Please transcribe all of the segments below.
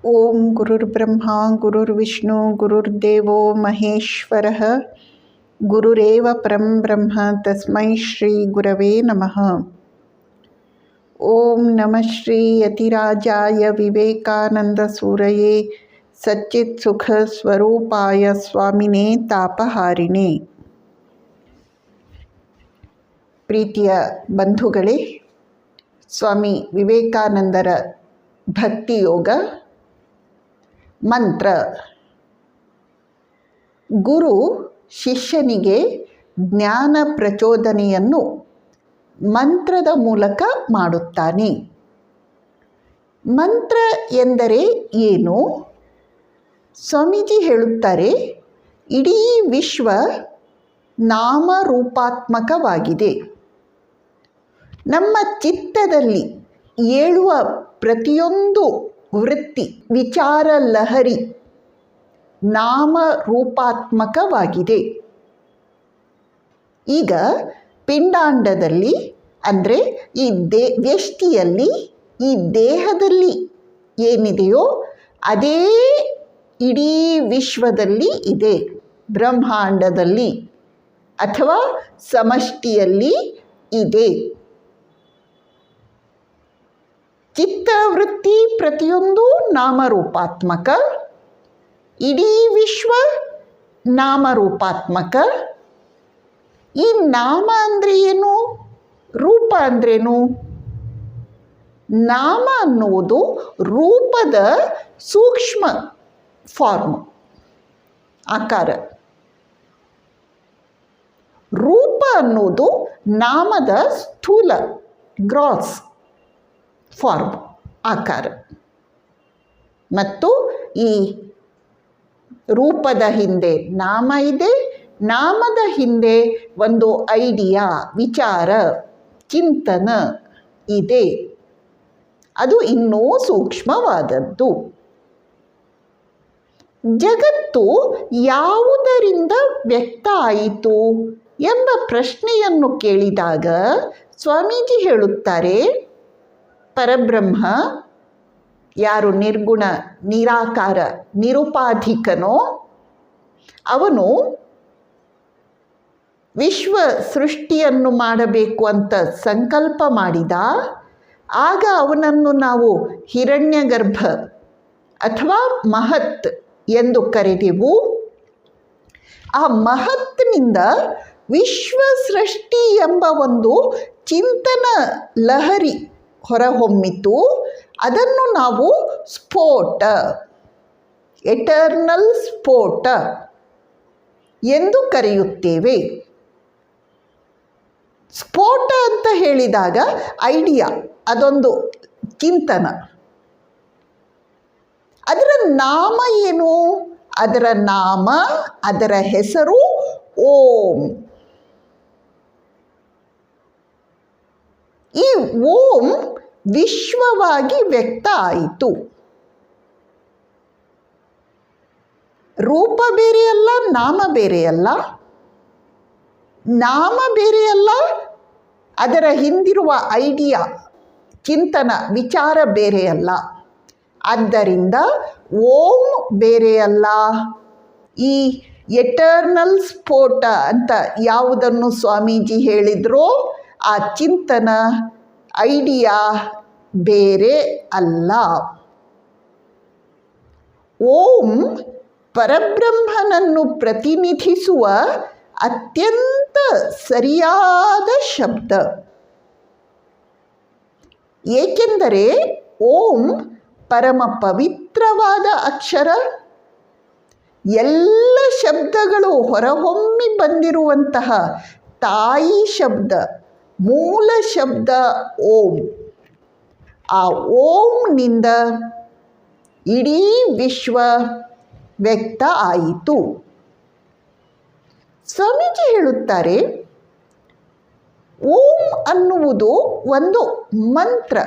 ಓಂ ಗುರುರ್ಬ್ರಹ್ಮ ಗುರುರ್ವಿಷ್ಣು ಗುರುರ್ದೇವೋ ಮಹೇಶ್ವರಃ ಗುರುರೇವ ಪರಂ ಬ್ರಹ್ಮ ತಸ್ಮೈ ಶ್ರೀ ಗುರವೇ ನಮಃ. ಓಂ ನಮಃ ಶ್ರೀ ಯತಿರಾಜಾಯ ವಿವೇಕಾನಂದ ಸೂರಯೇ ಸಚ್ಚಿತ್ ಸುಖ ಸ್ವರೂಪಾಯ ಸ್ವಾಮಿನೇ ತಾಪಹಾರಿಣೇ. ಪ್ರೀತಿಯ ಬಂಧುಗಳೇ, ಸ್ವಾಮಿ ವಿವೇಕಾನಂದರ ಭಕ್ತಿಯೋಗ ಮಂತ್ರ. ಗುರು ಶಿಷ್ಯನಿಗೆ ಜ್ಞಾನ ಪ್ರಚೋದನೆಯನ್ನು ಮಂತ್ರದ ಮೂಲಕ ಮಾಡುತ್ತಾನೆ. ಮಂತ್ರ ಎಂದರೆ ಏನು? ಸ್ವಾಮೀಜಿ ಹೇಳುತ್ತಾರೆ, ಇಡೀ ವಿಶ್ವ ನಾಮರೂಪಾತ್ಮಕವಾಗಿದೆ. ನಮ್ಮ ಚಿತ್ತದಲ್ಲಿ ಏಳುವ ಪ್ರತಿಯೊಂದು ವೃತ್ತಿ, ವಿಚಾರ ಲಹರಿ ನಾಮರೂಪಾತ್ಮಕವಾಗಿದೆ. ಈಗ ಪಿಂಡಾಂಡದಲ್ಲಿ ಅಂದರೆ ಈ ವ್ಯಷ್ಟಿಯಲ್ಲಿ, ಈ ದೇಹದಲ್ಲಿ ಏನಿದೆಯೋ ಅದೇ ಇಡೀ ವಿಶ್ವದಲ್ಲಿ ಇದೆ. ಬ್ರಹ್ಮಾಂಡದಲ್ಲಿ ಅಥವಾ ಸಮಷ್ಟಿಯಲ್ಲಿ ಇದೆ. ಚಿತ್ತವೃತ್ತಿ ಪ್ರತಿಯೊಂದು ನಾಮರೂಪಾತ್ಮಕ, ಇಡೀ ವಿಶ್ವ ನಾಮರೂಪಾತ್ಮಕ. ಈ ನಾಮ ಅಂದರೆ ಏನು? ರೂಪ ಅಂದ್ರೇನು? ನಾಮ ಅನ್ನುವುದು ರೂಪದ ಸೂಕ್ಷ್ಮ ಫಾರ್ಮ್, ಆಕಾರ. ರೂಪ ಅನ್ನುವುದು ನಾಮದ ಸ್ಥೂಲ ಗ್ರಾಸ್ ಫಾರ್ಮ್, ಆಕಾರ. ಮತ್ತು ಈ ರೂಪದ ಹಿಂದೆ ನಾಮ ಇದೆ, ನಾಮದ ಹಿಂದೆ ಒಂದು ಐಡಿಯಾ, ವಿಚಾರ, ಚಿಂತನ ಇದೆ. ಅದು ಇನ್ನೂ ಸೂಕ್ಷ್ಮವಾದದ್ದು. ಜಗತ್ತು ಯಾವುದರಿಂದ ವ್ಯಕ್ತ ಆಯಿತು ಎಂಬ ಪ್ರಶ್ನೆಯನ್ನು ಕೇಳಿದಾಗ ಸ್ವಾಮೀಜಿ ಹೇಳುತ್ತಾರೆ, ಪರಬ್ರಹ್ಮ ಯಾರು ನಿರ್ಗುಣ, ನಿರಾಕಾರ, ನಿರುಪಾಧಿಕನೋ ಅವನು ವಿಶ್ವ ಸೃಷ್ಟಿಯನ್ನು ಮಾಡಬೇಕು ಅಂತ ಸಂಕಲ್ಪ ಮಾಡಿದ. ಆಗ ಅವನನ್ನು ನಾವು ಹಿರಣ್ಯಗರ್ಭ ಅಥವಾ ಮಹತ್ ಎಂದು ಕರೆದೆವು. ಆ ಮಹತ್ನಿಂದ ವಿಶ್ವ ಸೃಷ್ಟಿ ಎಂಬ ಒಂದು ಚಿಂತನ ಲಹರಿ ಹೊರಹೊಮ್ಮಿತು. ಅದನ್ನು ನಾವು ಸ್ಫೋಟ, ಎಟರ್ನಲ್ ಸ್ಫೋಟ ಎಂದು ಕರೆಯುತ್ತೇವೆ. ಸ್ಫೋಟ ಅಂತ ಹೇಳಿದಾಗ ಐಡಿಯಾ, ಅದೊಂದು ಚಿಂತನ. ಅದರ ನಾಮ ಏನು? ಅದರ ನಾಮ, ಅದರ ಹೆಸರು ಓಂ. ಈ ಓಂ ವಿಶ್ವವಾಗಿ ವ್ಯಕ್ತ ಆಯಿತು. ರೂಪ ಬೇರೆಯಲ್ಲ, ನಾಮ ಬೇರೆಯಲ್ಲ. ನಾಮ ಬೇರೆಯಲ್ಲ, ಅದರ ಹಿಂದಿರುವ ಐಡಿಯಾ, ಚಿಂತನ, ವಿಚಾರ ಬೇರೆಯಲ್ಲ. ಆದ್ದರಿಂದ ಓಂ ಬೇರೆಯಲ್ಲ. ಈ ಎಟರ್ನಲ್ ಸ್ಫೋಟ ಅಂತ ಯಾವುದನ್ನು ಸ್ವಾಮೀಜಿ ಹೇಳಿದ್ರೋ ಆ ಚಿಂತನ, ಐಡಿಯಾ ಬೇರೆ ಅಲ್ಲ. ಓಂ ಪರಬ್ರಹ್ಮನನ್ನು ಪ್ರತಿನಿಧಿಸುವ ಅತ್ಯಂತ ಸರಿಯಾದ ಶಬ್ದ. ಏಕೆಂದರೆ ಓಂ ಪರಮ ಪವಿತ್ರವಾದ ಅಕ್ಷರ. ಎಲ್ಲ ಶಬ್ದಗಳು ಹೊರಹೊಮ್ಮಿ ಬಂದಿರುವಂತಹ ತಾಯಿ ಶಬ್ದ, ಮೂಲ ಶಬ್ದ ಓಂ. ಆ ಓಂನಿಂದ ಇಡೀ ವಿಶ್ವ ವ್ಯಕ್ತ ಆಯಿತು. ಸ್ವಾಮೀಜಿ ಹೇಳುತ್ತಾರೆ, ಓಂ ಅನ್ನುವುದು ಒಂದು ಮಂತ್ರ.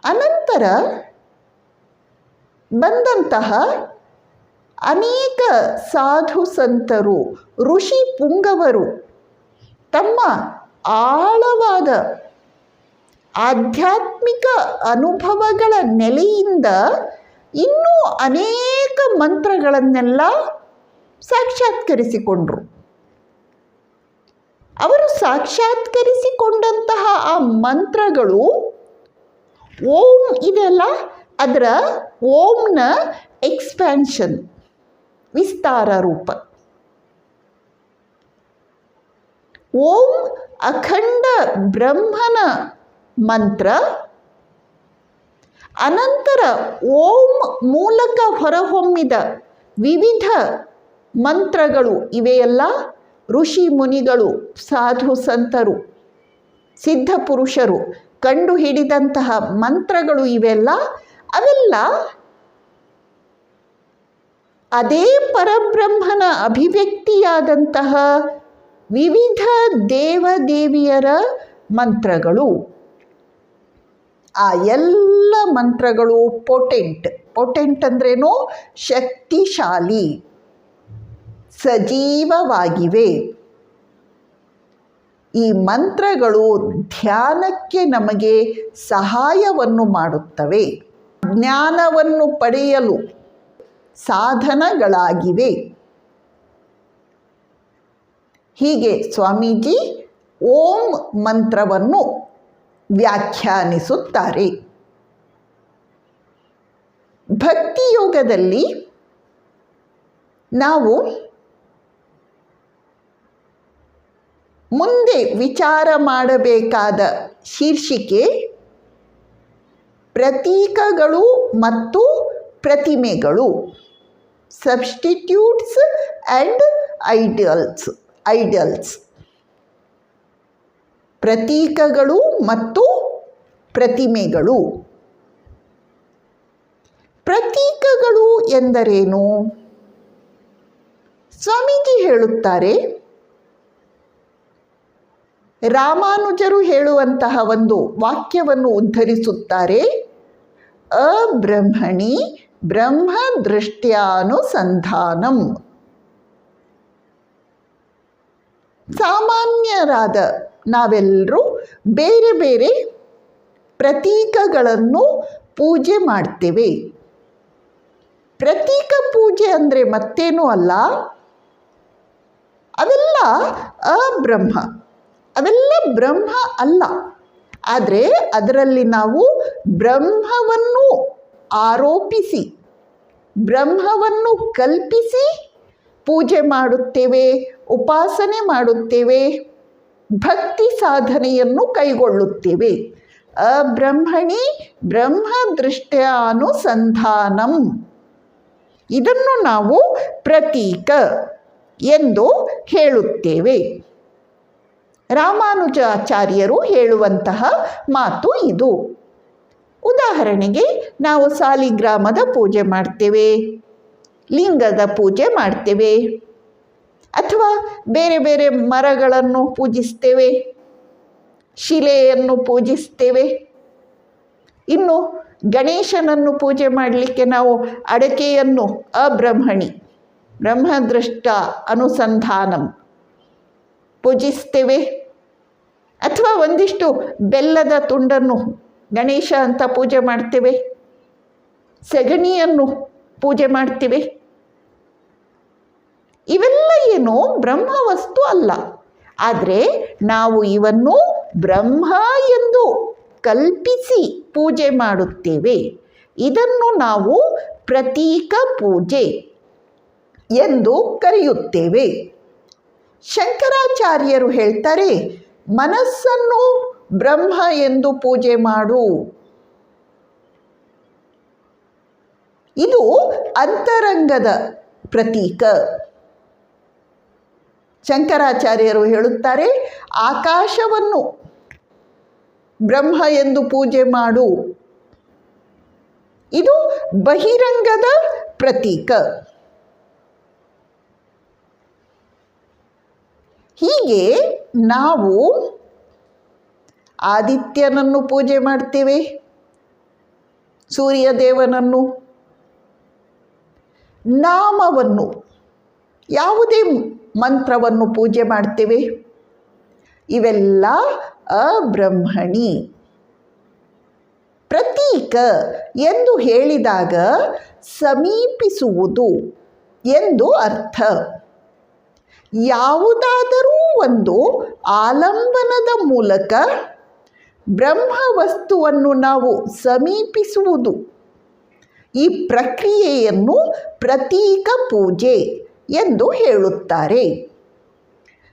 ಅನಂತರ ಬಂದಂತಹ ಅನೇಕ ಸಾಧು ಸಂತರು, ಋಷಿ ಪುಂಗವರು ತಮ್ಮ ಆಳವಾದ ಆಧ್ಯಾತ್ಮಿಕ ಅನುಭವಗಳ ನೆಲೆಯಿಂದ ಇನ್ನೂ ಅನೇಕ ಮಂತ್ರಗಳನ್ನೆಲ್ಲ ಸಾಕ್ಷಾತ್ಕರಿಸಿಕೊಂಡರು. ಅವರು ಸಾಕ್ಷಾತ್ಕರಿಸಿಕೊಂಡಂತಹ ಆ ಮಂತ್ರಗಳು ಓಂ ಇದೆಲ್ಲ ಅದರ ಓಂನ ಎಕ್ಸ್ಪ್ಯಾನ್ಷನ್, ವಿಸ್ತಾರ ರೂಪ. ಓಂ ಅಖಂಡ ಬ್ರಹ್ಮನ ಮಂತ್ರ, ಅನಂತರ ಓಂ ಮೂಲಕ ಹೊರಹೊಮ್ಮಿದ ವಿವಿಧ ಮಂತ್ರಗಳು ಇವೆಯಲ್ಲ ಋಷಿ ಮುನಿಗಳು, ಸಾಧು ಸಂತರು, ಸಿದ್ಧ ಪುರುಷರು ಕಂಡುಹಿಡಿದಂತಹ ಮಂತ್ರಗಳು ಇವೆಲ್ಲ, ಅವೆಲ್ಲ ಅದೇ ಪರಬ್ರಹ್ಮನ ಅಭಿವ್ಯಕ್ತಿಯಾದಂತಹ ವಿವಿಧ ದೇವದೇವಿಯರ ಮಂತ್ರಗಳು. ಆ ಎಲ್ಲ ಮಂತ್ರಗಳು ಪೊಟೆಂಟ್ ಅಂದ್ರೇನು? ಶಕ್ತಿಶಾಲಿ, ಸಜೀವವಾಗಿವೆ. ಈ ಮಂತ್ರಗಳು ಧ್ಯಾನಕ್ಕೆ ನಮಗೆ ಸಹಾಯವನ್ನು ಮಾಡುತ್ತವೆ, ಜ್ಞಾನವನ್ನು ಪಡೆಯಲು ಸಾಧನಗಳಾಗಿವೆ. ಹೀಗೆ ಸ್ವಾಮೀಜಿ ಓಂ ಮಂತ್ರವನ್ನು ವ್ಯಾಖ್ಯಾನಿಸುತ್ತಾರೆ. ಭಕ್ತಿಯೋಗದಲ್ಲಿ ನಾವು ಮುಂದೆ ವಿಚಾರ ಮಾಡಬೇಕಾದ ಶೀರ್ಷಿಕೆ ಪ್ರತೀಕಗಳು ಮತ್ತು ಪ್ರತಿಮೆಗಳು, ಸಬ್ಸ್ಟಿಟ್ಯೂಟ್ಸ್ ಆ್ಯಂಡ್ ಐಡಲ್ಸ್. ಪ್ರತೀಕಗಳು ಮತ್ತು ಪ್ರತಿಮೆಗಳು. ಪ್ರತೀಕಗಳು ಎಂದರೇನು? ಸ್ವಾಮೀಜಿ ಹೇಳುತ್ತಾರೆ, ರಾಮಾನುಜರು ಹೇಳುವಂತಹ ಒಂದು ವಾಕ್ಯವನ್ನು ಉದ್ಧರಿಸುತ್ತಾರೆ. ಅಬ್ರಹ್ಮಣಿ ಬ್ರಹ್ಮ ದೃಷ್ಟ್ಯಾನುಸಂಧಾನಂ. ಸಾಮಾನ್ಯರಾದ ನಾವೆಲ್ಲರೂ ಬೇರೆ ಬೇರೆ ಪ್ರತೀಕಗಳನ್ನು ಪೂಜೆ ಮಾಡ್ತೇವೆ. ಪ್ರತೀಕ ಪೂಜೆ ಅಂದರೆ ಮತ್ತೇನೂ ಅಲ್ಲ, ಅವೆಲ್ಲ ಅಬ್ರಹ್ಮ, ಅವೆಲ್ಲ ಬ್ರಹ್ಮ ಅಲ್ಲ. ಆದರೆ ಅದರಲ್ಲಿ ನಾವು ಬ್ರಹ್ಮವನ್ನು ಆರೋಪಿಸಿ, ಬ್ರಹ್ಮವನ್ನು ಕಲ್ಪಿಸಿ ಪೂಜೆ ಮಾಡುತ್ತೇವೆ, ಉಪಾಸನೆ ಮಾಡುತ್ತೇವೆ, ಭಕ್ತಿ ಸಾಧನೆಯನ್ನು ಕೈಗೊಳ್ಳುತ್ತೇವೆ. ಅಬ್ರಹ್ಮಣಿ ಬ್ರಹ್ಮ ದೃಷ್ಟ್ಯಾನುಸಂಧಾನಂ. ಇದನ್ನು ನಾವು ಪ್ರತೀಕ ಎಂದು ಹೇಳುತ್ತೇವೆ. ರಾಮಾನುಜಾಚಾರ್ಯರು ಹೇಳುವಂತಹ ಮಾತು ಇದು. ಉದಾಹರಣೆಗೆ ನಾವು ಸಾಲಿಗ್ರಾಮದ ಪೂಜೆ ಮಾಡ್ತೇವೆ, ಲಿಂಗದ ಪೂಜೆ ಮಾಡ್ತೇವೆ, ಅಥವಾ ಬೇರೆ ಬೇರೆ ಮರಗಳನ್ನು ಪೂಜಿಸ್ತೇವೆ, ಶಿಲೆಯನ್ನು ಪೂಜಿಸ್ತೇವೆ. ಇನ್ನು ಗಣೇಶನನ್ನು ಪೂಜೆ ಮಾಡಲಿಕ್ಕೆ ನಾವು ಅಡಕೆಯನ್ನು ಅಬ್ರಹ್ಮಣಿ ಬ್ರಹ್ಮದೃಷ್ಟ ಅನುಸಂಧಾನಂ ಪೂಜಿಸ್ತೇವೆ. ಅಥವಾ ಒಂದಿಷ್ಟು ಬೆಲ್ಲದ ತುಂಡನ್ನು ಗಣೇಶ ಅಂತ ಪೂಜೆ ಮಾಡ್ತೇವೆ, ಸಗಣಿಯನ್ನು ಪೂಜೆ ಮಾಡ್ತೇವೆ. ಇವೆಲ್ಲ ಏನು ಬ್ರಹ್ಮ ವಸ್ತು ಅಲ್ಲ, ಆದರೆ ನಾವು ಇವನ್ನು ಬ್ರಹ್ಮ ಎಂದು ಕಲ್ಪಿಸಿ ಪೂಜೆ ಮಾಡುತ್ತೇವೆ. ಇದನ್ನು ನಾವು ಪ್ರತೀಕ ಪೂಜೆ ಎಂದು ಕರೆಯುತ್ತೇವೆ. ಶಂಕರಾಚಾರ್ಯರು ಹೇಳ್ತಾರೆ, ಮನಸ್ಸನ್ನು ಬ್ರಹ್ಮ ಎಂದು ಪೂಜೆ ಮಾಡು. ಇದು ಅಂತರಂಗದ ಪ್ರತೀಕ. ಶಂಕರಾಚಾರ್ಯರು ಹೇಳುತ್ತಾರೆ, ಆಕಾಶವನ್ನು ಬ್ರಹ್ಮ ಎಂದು ಪೂಜೆ ಮಾಡು. ಇದು ಬಹಿರಂಗದ ಪ್ರತೀಕ. ಹೀಗೆ ನಾವು ಆದಿತ್ಯನನ್ನು ಪೂಜೆ ಮಾಡ್ತೇವೆ, ಸೂರ್ಯದೇವನನ್ನು, ನಾಮವನ್ನು, ಯಾವುದೇ ಮಂತ್ರವನ್ನು ಪೂಜೆ ಮಾಡ್ತೇವೆ. ಇವೆಲ್ಲ ಅಬ್ರಹ್ಮಣಿ. ಪ್ರತೀಕ ಎಂದು ಹೇಳಿದಾಗ ಸಮೀಪಿಸುವುದು ಎಂದು ಅರ್ಥ. ಯಾವುದಾದರೂ ಒಂದು ಆಲಂಬನದ ಮೂಲಕ ಬ್ರಹ್ಮವಸ್ತುವನ್ನು ನಾವು ಸಮೀಪಿಸುವುದು. ಈ ಪ್ರಕ್ರಿಯೆಯನ್ನು ಪ್ರತೀಕ ಪೂಜೆ ಎಂದು ಹೇಳುತ್ತಾರೆ.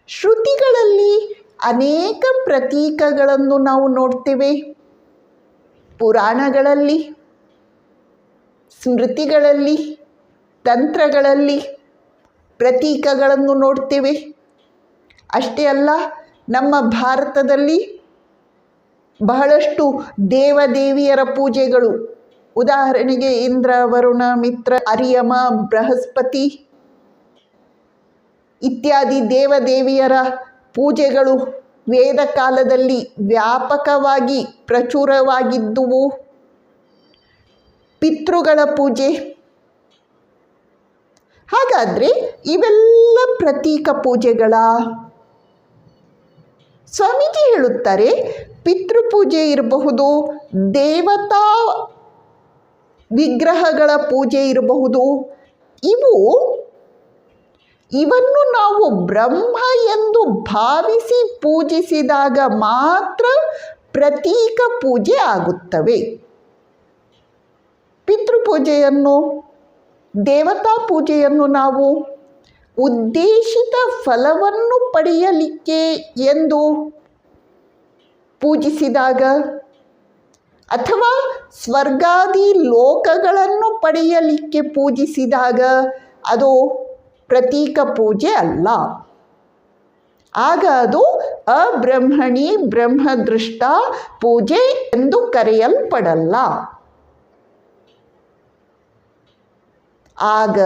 ಶ್ರುತಿಗಳಲ್ಲಿ ಅನೇಕ ಪ್ರತೀಕಗಳನ್ನು ನಾವು ನೋಡ್ತೇವೆ. ಪುರಾಣಗಳಲ್ಲಿ, ಸ್ಮೃತಿಗಳಲ್ಲಿ, ತಂತ್ರಗಳಲ್ಲಿ ಪ್ರತೀಕಗಳನ್ನು ನೋಡ್ತೇವೆ. ಅಷ್ಟೇ ಅಲ್ಲ, ನಮ್ಮ ಭಾರತದಲ್ಲಿ ಬಹಳಷ್ಟು ದೇವದೇವಿಯರ ಪೂಜೆಗಳು, ಉದಾಹರಣೆಗೆ ಇಂದ್ರ, ವರುಣ, ಮಿತ್ರ, ಅರಿಯಮ, ಬೃಹಸ್ಪತಿ ಇತ್ಯಾದಿ ದೇವದೇವಿಯರ ಪೂಜೆಗಳು ವೇದ ಕಾಲದಲ್ಲಿ ವ್ಯಾಪಕವಾಗಿ ಪ್ರಚುರವಾಗಿದ್ದುವು. ಪಿತೃಗಳ ಪೂಜೆ. ಹಾಗಾದರೆ ಇವೆಲ್ಲ ಪ್ರತೀಕ ಪೂಜೆಗಳ? ಸ್ವಾಮೀಜಿ ಹೇಳುತ್ತಾರೆ, ಪಿತೃಪೂಜೆ ಇರಬಹುದು, ದೇವತಾ ವಿಗ್ರಹಗಳ ಪೂಜೆ ಇರಬಹುದು. ಇವನ್ನು ನಾವು ಬ್ರಹ್ಮ ಎಂದು ಭಾವಿಸಿ ಪೂಜಿಸಿದಾಗ ಮಾತ್ರ ಪ್ರತೀಕ ಪೂಜೆ ಆಗುತ್ತವೆ. ಪಿತೃಪೂಜೆಯನ್ನು, ದೇವತಾ ಪೂಜೆಯನ್ನು ನಾವು ಉದ್ದೇಶಿತ ಫಲವನ್ನು ಪಡೆಯಲಿಕ್ಕೆ ಎಂದು ಪೂಜಿಸಿದಾಗ, ಅಥವಾ ಸ್ವರ್ಗಾದಿ ಲೋಕಗಳನ್ನು ಪಡೆಯಲಿಕ್ಕೆ ಪೂಜಿಸಿದಾಗ ಅದು ಪ್ರತೀಕ ಪೂಜೆ ಅಲ್ಲ. ಆಗ ಅದು ಅಬ್ರಹ್ಮಣಿ ಬ್ರಹ್ಮದೃಷ್ಟ ಪೂಜೆ ಎಂದು ಕರೆಯಲ್ಪಡಲ್ಲ. ಆಗ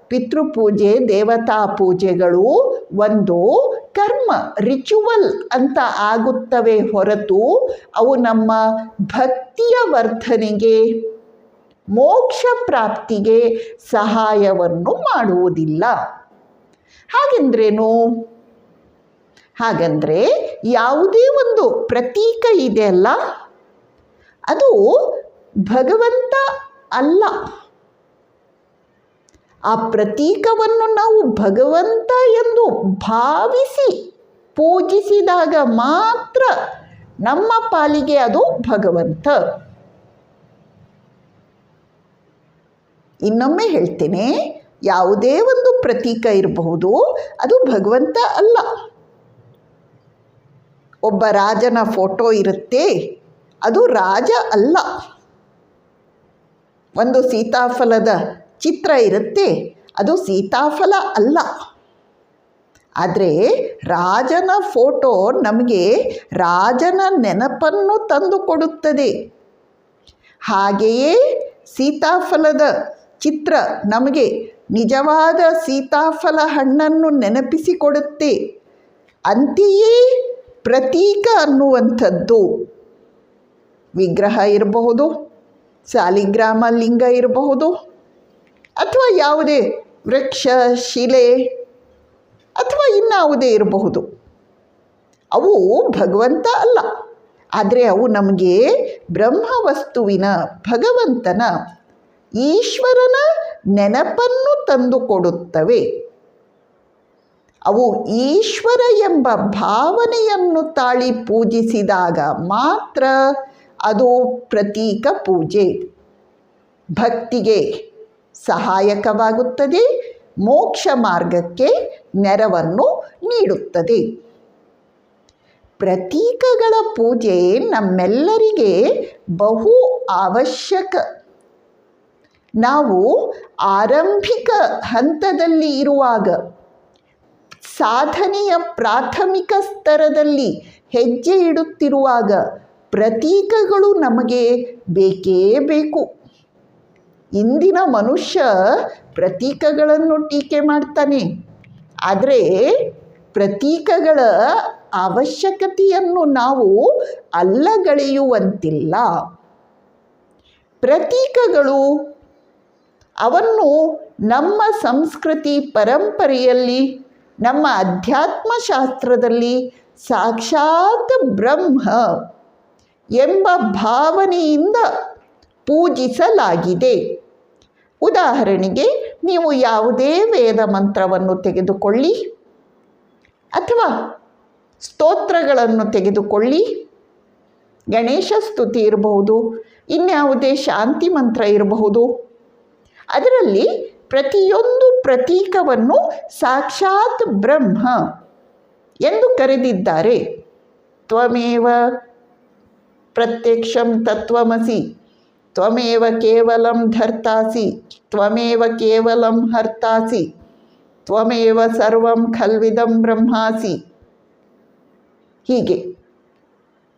ಪಿತೃಪೂಜೆ, ದೇವತಾ ಪೂಜೆಗಳು ಒಂದು ಕರ್ಮ, ರಿಚುವಲ್ ಅಂತ ಆಗುತ್ತವೆ ಹೊರತು ಅವು ನಮ್ಮ ಭಕ್ತಿಯ ವರ್ಧನೆಗೆ, ಮೋಕ್ಷ ಪ್ರಾಪ್ತಿಗೆ ಸಹಾಯವನ್ನು ಮಾಡುವುದಿಲ್ಲ. ಹಾಗೆಂದ್ರೇನು? ಹಾಗಂದರೆ ಯಾವುದೇ ಒಂದು ಪ್ರತೀಕ ಇದೆಯಲ್ಲ, ಅದು ಭಗವಂತ ಅಲ್ಲ. ಆ ಪ್ರತೀಕವನ್ನು ನಾವು ಭಗವಂತ ಎಂದು ಭಾವಿಸಿ ಪೂಜಿಸಿದಾಗ ಮಾತ್ರ ನಮ್ಮ ಪಾಲಿಗೆ ಅದು ಭಗವಂತ. ಇನ್ನೊಮ್ಮೆ ಹೇಳ್ತೇನೆ, ಯಾವುದೇ ಒಂದು ಪ್ರತೀಕ ಇರಬಹುದು, ಅದು ಭಗವಂತ ಅಲ್ಲ. ಒಬ್ಬ ರಾಜನ ಫೋಟೋ ಇರುತ್ತೆ, ಅದು ರಾಜ ಅಲ್ಲ. ಒಂದು ಸೀತಾಫಲದ ಚಿತ್ರ ಇರುತ್ತೆ, ಅದು ಸೀತಾಫಲ ಅಲ್ಲ. ಆದರೆ ರಾಜನ ಫೋಟೋ ನಮಗೆ ರಾಜನ ನೆನಪನ್ನು ತಂದು ಕೊಡುತ್ತದೆ. ಹಾಗೆಯೇ ಸೀತಾಫಲದ ಚಿತ್ರ ನಮಗೆ ನಿಜವಾದ ಸೀತಾಫಲ ಹಣ್ಣನ್ನು ನೆನಪಿಸಿಕೊಡುತ್ತೆ. ಅಂತೆಯೇ ಪ್ರತೀಕ ಅನ್ನುವಂಥದ್ದು ವಿಗ್ರಹ ಇರಬಹುದು, ಸಾಲಿಗ್ರಾಮ ಲಿಂಗ ಇರಬಹುದು, ಅಥವಾ ಯಾವುದೇ ವೃಕ್ಷ, ಶಿಲೆ ಅಥವಾ ಇನ್ಯಾವುದೇ ಇರಬಹುದು. ಅವು ಭಗವಂತ ಅಲ್ಲ. ಆದರೆ ಅವು ನಮಗೆ ಬ್ರಹ್ಮವಸ್ತುವಿನ, ಭಗವಂತನ, ಈಶ್ವರನ ನೆನಪನ್ನು ತಂದುಕೊಡುತ್ತವೆ. ಅವು ಈಶ್ವರ ಎಂಬ ಭಾವನೆಯನ್ನು ತಾಳಿ ಪೂಜಿಸಿದಾಗ ಮಾತ್ರ ಅದು ಪ್ರತೀಕ ಪೂಜೆ. ಭಕ್ತಿಗೆ ಸಹಾಯಕವಾಗುತ್ತದೆ, ಮೋಕ್ಷ ಮಾರ್ಗಕ್ಕೆ ನೆರವನ್ನು ನೀಡುತ್ತದೆ. ಪ್ರತೀಕಗಳ ಪೂಜೆ ನಮ್ಮೆಲ್ಲರಿಗೆ ಬಹು ಅವಶ್ಯಕ. ನಾವು ಆರಂಭಿಕ ಹಂತದಲ್ಲಿ ಇರುವಾಗ, ಸಾಧನೆಯ ಪ್ರಾಥಮಿಕ ಸ್ತರದಲ್ಲಿ ಹೆಜ್ಜೆ ಇಡುತ್ತಿರುವಾಗ ಪ್ರತೀಕಗಳು ನಮಗೆ ಬೇಕೇ ಬೇಕು. ಇಂದಿನ ಮನುಷ್ಯ ಪ್ರತೀಕಗಳನ್ನು ಟೀಕೆ ಮಾಡ್ತಾನೆ, ಆದರೆ ಪ್ರತೀಕಗಳ ಅವಶ್ಯಕತೆಯನ್ನು ನಾವು ಅಲ್ಲಗಳೆಯುವಂತಿಲ್ಲ. ಪ್ರತೀಕಗಳು ಅವನ್ನು ನಮ್ಮ ಸಂಸ್ಕೃತಿ ಪರಂಪರೆಯಲ್ಲಿ, ನಮ್ಮ ಅಧ್ಯಾತ್ಮ ಶಾಸ್ತ್ರದಲ್ಲಿ ಸಾಕ್ಷಾತ್ ಬ್ರಹ್ಮ ಎಂಬ ಭಾವನೆಯಿಂದ ಪೂಜಿಸಲಾಗಿದೆ. ಉದಾಹರಣೆಗೆ, ನೀವು ಯಾವುದೇ ವೇದ ಮಂತ್ರವನ್ನು ತೆಗೆದುಕೊಳ್ಳಿ ಅಥವಾ ಸ್ತೋತ್ರಗಳನ್ನು ತೆಗೆದುಕೊಳ್ಳಿ, ಗಣೇಶ ಸ್ತುತಿ ಇರಬಹುದು, ಇನ್ಯಾವುದೇ ಶಾಂತಿ ಮಂತ್ರ ಇರಬಹುದು. ಅದರಲ್ಲಿ ಪ್ರತಿಯೊಂದು ಪ್ರತೀಕವನ್ನು ಸಾಕ್ಷಾತ್ ಬ್ರಹ್ಮ ಎಂದು ಕರೆದಿದ್ದಾರೆ. ತ್ವಮೇವ ಪ್ರತ್ಯಕ್ಷಂ ತತ್ವಮಸಿ, ತ್ವಮೇವ ಕೇವಲಂ ಧರ್ತಾಸಿ, ತ್ವಮೇವ ಕೇವಲಂ ಹರ್ತಾಸಿ, ತ್ವಮೇವ ಸರ್ವಂ ಖಲ್ವಿದಂ ಬ್ರಹ್ಮಾಸಿ. ಹೀಗೆ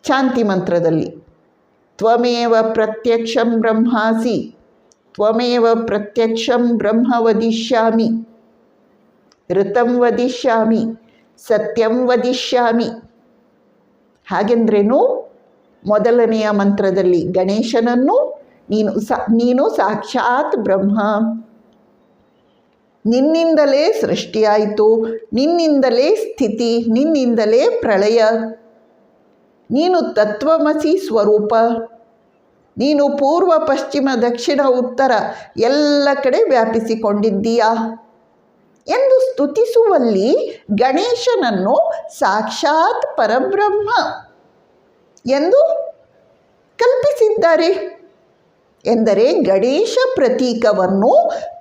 ಶಾಂತಿ ಮಂತ್ರದಲ್ಲಿ ತ್ವಮೇವ ಪ್ರತ್ಯಕ್ಷಂ ಬ್ರಹ್ಮಾಸಿ, ತ್ವಮೇವ ಪ್ರತ್ಯಕ್ಷಂ ಬ್ರಹ್ಮ ವದಿಷ್ಯಾಮಿ, ಋತಂ ವದಿಷ್ಯಾಮಿ, ಸತ್ಯಂ ವದಿಷ್ಯಾಮಿ. ಹಾಗೆಂದ್ರೇನು? ಮೊದಲನೆಯ ಮಂತ್ರದಲ್ಲಿ ಗಣೇಶನನ್ನು ನೀನು ಸಾಕ್ಷಾತ್ ಬ್ರಹ್ಮ, ನಿನ್ನಿಂದಲೇ ಸೃಷ್ಟಿಯಾಯಿತು, ನಿನ್ನಿಂದಲೇ ಸ್ಥಿತಿ, ನಿನ್ನಿಂದಲೇ ಪ್ರಳಯ, ನೀನು ತತ್ವಮಸಿ ಸ್ವರೂಪ, ನೀನು ಪೂರ್ವ ಪಶ್ಚಿಮ ದಕ್ಷಿಣ ಉತ್ತರ ಎಲ್ಲ ಕಡೆ ವ್ಯಾಪಿಸಿಕೊಂಡಿದ್ದೀಯಾ ಎಂದು ಸ್ತುತಿಸುವಲ್ಲಿ ಗಣೇಶನನ್ನು ಸಾಕ್ಷಾತ್ ಪರಬ್ರಹ್ಮ ಎಂದು ಕಲ್ಪಿಸಿದ್ದಾರೆ. ಎಂದರೆ ಗಣೇಶ ಪ್ರತೀಕವನ್ನು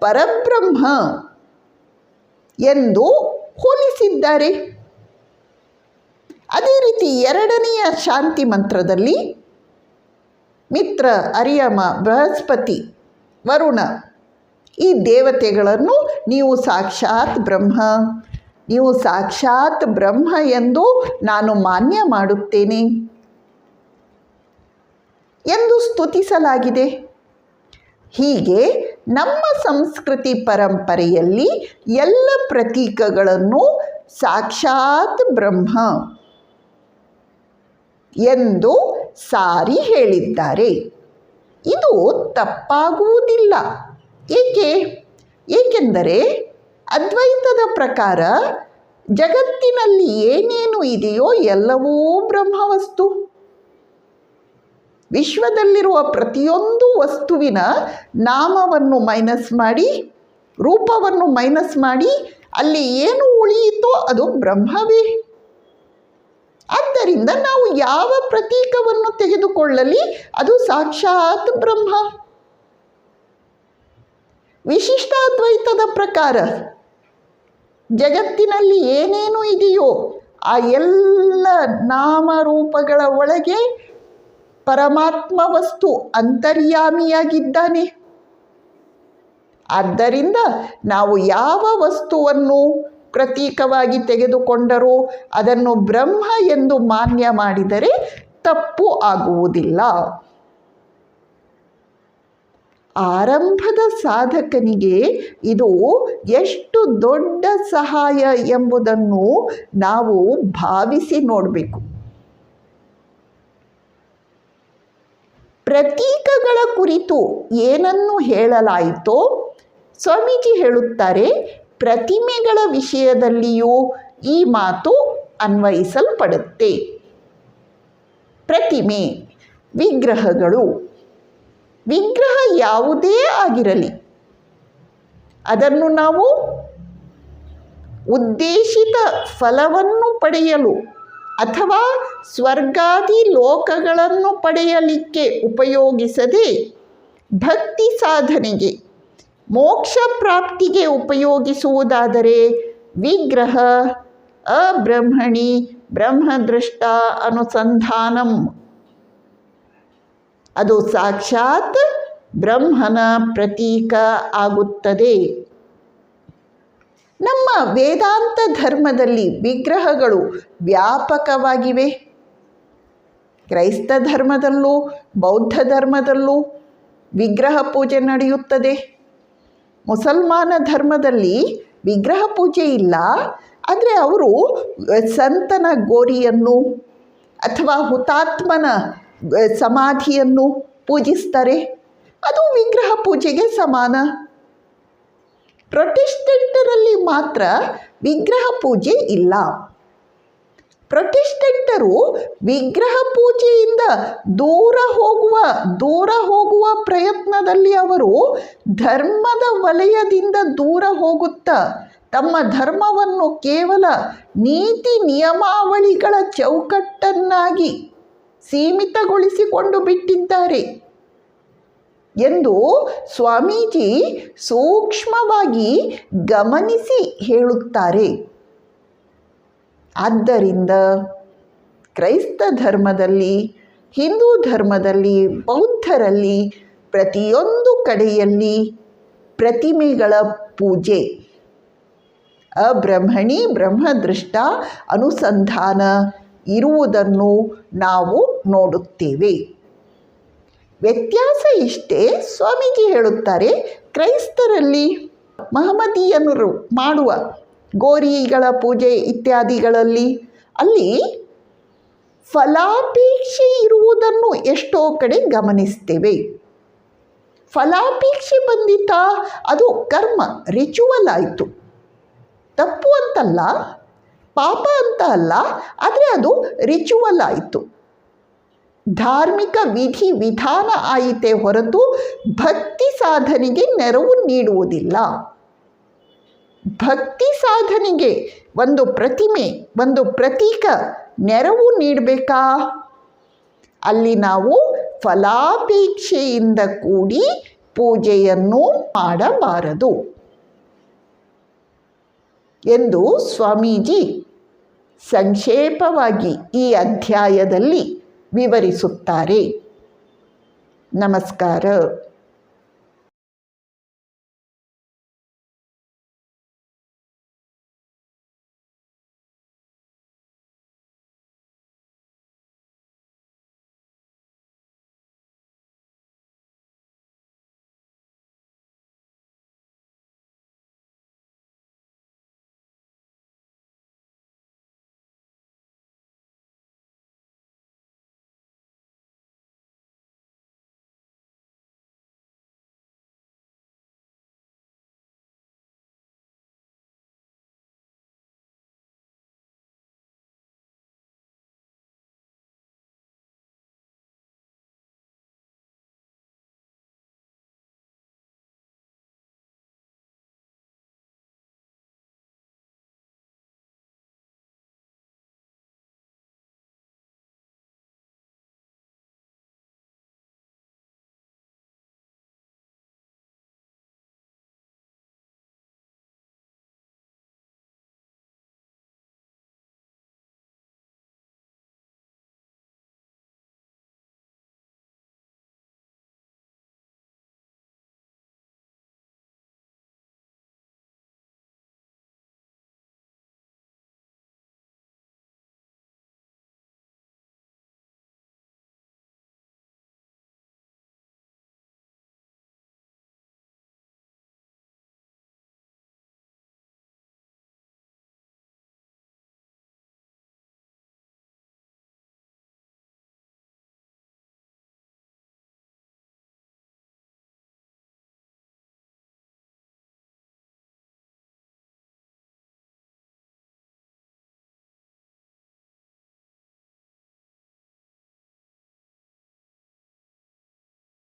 ಪರಬ್ರಹ್ಮ ಎಂದು ಹೋಲಿಸಿದ್ದಾರೆ. ಅದೇ ರೀತಿ ಎರಡನೆಯ ಶಾಂತಿ ಮಂತ್ರದಲ್ಲಿ ಮಿತ್ರ, ಅರಿಯಮ, ಬೃಹಸ್ಪತಿ, ವರುಣ ಈ ದೇವತೆಗಳನ್ನು ನೀವು ಸಾಕ್ಷಾತ್ ಬ್ರಹ್ಮ, ನೀವು ಸಾಕ್ಷಾತ್ ಬ್ರಹ್ಮ ಎಂದು ನಾನು ಮಾನ್ಯ ಮಾಡುತ್ತೇನೆ ಎಂದು ಸ್ತುತಿಸಲಾಗಿದೆ. ಹೀಗೆ ನಮ್ಮ ಸಂಸ್ಕೃತಿ ಪರಂಪರೆಯಲ್ಲಿ ಎಲ್ಲ ಪ್ರತೀಕಗಳನ್ನು ಸಾಕ್ಷಾತ್ ಬ್ರಹ್ಮ ಎಂದು ಸಾರಿ ಹೇಳಿದ್ದಾರೆ. ಇದು ತಪ್ಪಾಗುವುದಿಲ್ಲ. ಏಕೆಂದರೆ ಅದ್ವೈತದ ಪ್ರಕಾರ ಜಗತ್ತಿನಲ್ಲಿ ಏನೇನು ಇದೆಯೋ ಎಲ್ಲವೂ ಬ್ರಹ್ಮವಸ್ತು. ವಿಶ್ವದಲ್ಲಿರುವ ಪ್ರತಿಯೊಂದು ವಸ್ತುವಿನ ನಾಮವನ್ನು ಮೈನಸ್ ಮಾಡಿ, ರೂಪವನ್ನು ಮೈನಸ್ ಮಾಡಿ, ಅಲ್ಲಿ ಏನು ಉಳಿಯಿತೋ ಅದು ಬ್ರಹ್ಮವೇ. ಆದ್ದರಿಂದ ನಾವು ಯಾವ ಪ್ರತೀಕವನ್ನು ತೆಗೆದುಕೊಳ್ಳಲಿ ಅದು ಸಾಕ್ಷಾತ್ ಬ್ರಹ್ಮ. ವಿಶಿಷ್ಟಾದ್ವೈತದ ಪ್ರಕಾರ ಜಗತ್ತಿನಲ್ಲಿ ಏನೇನು ಇದೆಯೋ ಆ ಎಲ್ಲ ನಾಮರೂಪಗಳ ಒಳಗೆ ಪರಮಾತ್ಮ ವಸ್ತು ಅಂತರ್ಯಾಮಿಯಾಗಿದ್ದಾನೆ. ಆದ್ದರಿಂದ ನಾವು ಯಾವ ವಸ್ತುವನ್ನು ಪ್ರತೀಕವಾಗಿ ತೆಗೆದುಕೊಂಡರೂ ಅದನ್ನು ಬ್ರಹ್ಮ ಎಂದು ಮಾನ್ಯ ಮಾಡಿದರೆ ತಪ್ಪು ಆಗುವುದಿಲ್ಲ. ಆರಂಭದ ಸಾಧಕನಿಗೆ ಇದು ಎಷ್ಟು ದೊಡ್ಡ ಸಹಾಯ ಎಂಬುದನ್ನು ನಾವು ಭಾವಿಸಿ ನೋಡಬೇಕು. ಪ್ರತೀಕಗಳ ಕುರಿತು ಏನನ್ನು ಹೇಳಲಾಯಿತೋ ಸ್ವಾಮೀಜಿ ಹೇಳುತ್ತಾರೆ, ಪ್ರತಿಮೆಗಳ ವಿಷಯದಲ್ಲಿಯೂ ಈ ಮಾತು ಅನ್ವಯಿಸಲ್ಪಡುತ್ತೆ. ಪ್ರತಿಮೆ, ವಿಗ್ರಹಗಳು, ವಿಗ್ರಹ ಯಾವುದೇ ಆಗಿರಲಿ ಅದನ್ನು ನಾವು ಉದ್ದೇಶಿತ ಫಲವನ್ನು ಪಡೆಯಲು ಅಥವಾ ಸ್ವರ್ಗಾದಿ ಲೋಕಗಳನ್ನು ಪಡೆಯಲಿಕ್ಕೆ ಉಪಯೋಗಿಸದೆ ಭಕ್ತಿ ಸಾಧನೆಗೆ, ಮೋಕ್ಷ ಪ್ರಾಪ್ತಿಗೆ ಉಪಯೋಗಿಸುವುದಾದರೆ ವಿಗ್ರಹ ಅಬ್ರಹ್ಮಣಿ ಬ್ರಹ್ಮದೃಷ್ಟ ಅನುಸಂಧಾನಂ, ಅದು ಸಾಕ್ಷಾತ್ ಬ್ರಹ್ಮನ ಪ್ರತೀಕ ಆಗುತ್ತದೆ. ನಮ್ಮ ವೇದಾಂತ ಧರ್ಮದಲ್ಲಿ ವಿಗ್ರಹಗಳು ವ್ಯಾಪಕವಾಗಿವೆ. ಕ್ರೈಸ್ತ ಧರ್ಮದಲ್ಲೂ ಬೌದ್ಧ ಧರ್ಮದಲ್ಲೂ ವಿಗ್ರಹ ಪೂಜೆ ನಡೆಯುತ್ತದೆ. ಮುಸಲ್ಮಾನ ಧರ್ಮದಲ್ಲಿ ವಿಗ್ರಹ ಪೂಜೆ ಇಲ್ಲ, ಆದರೆ ಅವರು ಸಂತನ ಗೋರಿಯನ್ನು ಅಥವಾ ಹುತಾತ್ಮನ ಸಮಾಧಿಯನ್ನು ಪೂಜಿಸ್ತಾರೆ. ಅದು ವಿಗ್ರಹ ಪೂಜೆಗೆ ಸಮಾನ. ಪ್ರೊಟೆಸ್ಟೆಂಟರಲ್ಲಿ ಮಾತ್ರ ವಿಗ್ರಹ ಪೂಜೆ ಇಲ್ಲ. ಪ್ರೊಟೆಸ್ಟೆಂಟರು ವಿಗ್ರಹ ಪೂಜೆಯಿಂದ ದೂರ ಹೋಗುವ ಪ್ರಯತ್ನದಲ್ಲಿ ಅವರು ಧರ್ಮದ ವಲಯದಿಂದ ದೂರ ಹೋಗುತ್ತಾ ತಮ್ಮ ಧರ್ಮವನ್ನು ಕೇವಲ ನೀತಿ ನಿಯಮಾವಳಿಗಳ ಚೌಕಟ್ಟನ್ನಾಗಿ ಸೀಮಿತಗೊಳಿಸಿಕೊಂಡು ಬಿಟ್ಟಿದ್ದಾರೆ ಎಂದು ಸ್ವಾಮೀಜಿ ಸೂಕ್ಷ್ಮವಾಗಿ ಗಮನಿಸಿ ಹೇಳುತ್ತಾರೆ. ಆದ್ದರಿಂದ ಕ್ರೈಸ್ತ ಧರ್ಮದಲ್ಲಿ, ಹಿಂದೂ ಧರ್ಮದಲ್ಲಿ, ಬೌದ್ಧರಲ್ಲಿ ಪ್ರತಿಯೊಂದು ಕಡೆಯಲ್ಲಿ ಪ್ರತಿಮೆಗಳ ಪೂಜೆ, ಅಬ್ರಹ್ಮಣಿ ಬ್ರಹ್ಮದೃಷ್ಟ ಅನುಸಂಧಾನ ಇರುವುದನ್ನು ನಾವು ನೋಡುತ್ತೇವೆ. ವ್ಯತ್ಯಾಸ ಇಷ್ಟೇ, ಸ್ವಾಮೀಜಿ ಹೇಳುತ್ತಾರೆ, ಕ್ರೈಸ್ತರಲ್ಲಿ ಮಹಮ್ಮದೀಯನರು ಮಾಡುವ ಗೋರಿಗಳ ಪೂಜೆ ಇತ್ಯಾದಿಗಳಲ್ಲಿ ಅಲ್ಲಿ ಫಲಾಪೇಕ್ಷೆ ಇರುವುದನ್ನು ಎಷ್ಟೋ ಕಡೆ ಗಮನಿಸ್ತೇವೆ. ಫಲಾಪೇಕ್ಷೆ ಬಂದಿತ ಅದು ಕರ್ಮ, ರಿಚುವಲ್ ಆಯಿತು. ತಪ್ಪು ಅಂತಲ್ಲ, ಪಾಪ ಅಂತ ಅಲ್ಲ, ಆದರೆ ಅದು ರಿಚುವಲ್ ಆಯಿತು, ಧಾರ್ಮಿಕ ವಿಧಿ ವಿಧಾನ ಆಯಿತೇ ಹೊರತು ಭಕ್ತಿ ಸಾಧನೆಗೆ ನೆರವು ನೀಡುವುದಿಲ್ಲ. ಭಕ್ತಿ ಸಾಧನೆಗೆ ಒಂದು ಪ್ರತಿಮೆ, ಒಂದು ಪ್ರತೀಕ ನೆರವು ನೀಡಬೇಕಾ? ಅಲ್ಲಿ ನಾವು ಫಲಾಪೇಕ್ಷೆಯಿಂದ ಕೂಡಿ ಪೂಜೆಯನ್ನು ಮಾಡಬಾರದು ಎಂದು ಸ್ವಾಮೀಜಿ ಸಂಕ್ಷೇಪವಾಗಿ ಈ ಅಧ್ಯಾಯದಲ್ಲಿ ವಿವರಿಸುತ್ತಾರೆ. ನಮಸ್ಕಾರ.